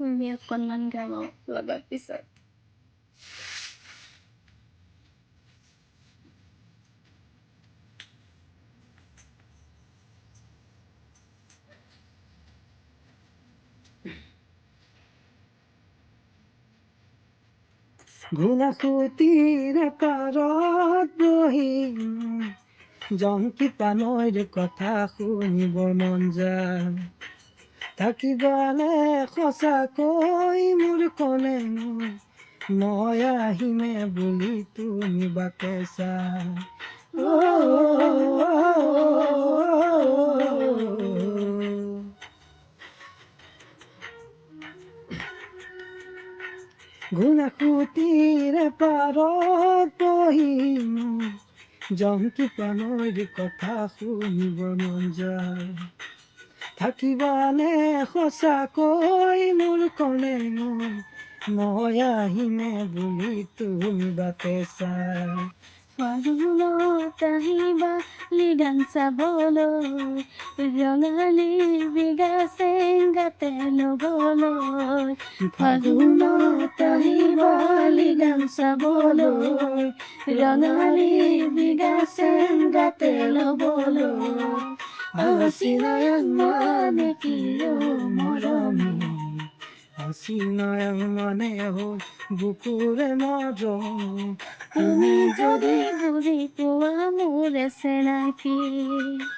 Umiyak ka man gamo lagat pisat. ঘুনাসুতিৰ পাৰত বহি জংকি পানৈৰ কথা শুনিব মন যায়। থাকিবানে সঁচাকৈ মোৰ কলে মই আহিমে বুলি তুমি বাটে চাই। ঘুনাসুতিৰ পাৰত বহি জংকি পানৈৰ কথা শুনিব মন যায়। থাকিবানে সঁচাকৈ মোৰ কলে মই আহিমে বুলি তুমি বাটে চাই। ফাগুনত আহিবা লিগান চাবলৈ, ৰঙালী বিগা চেংগাতে লবলৈ। ফাগুনত আহিবা লিগান চাবলৈ, ৰঙালী বিগা চেংগাতে লবলৈ। আছি নয়ন মানে কি মৰমী, হাসি নয়ন মানে বুকুৰে মৰম। তুমি যদি বুজি পোৱা মোৰ চেনাকি।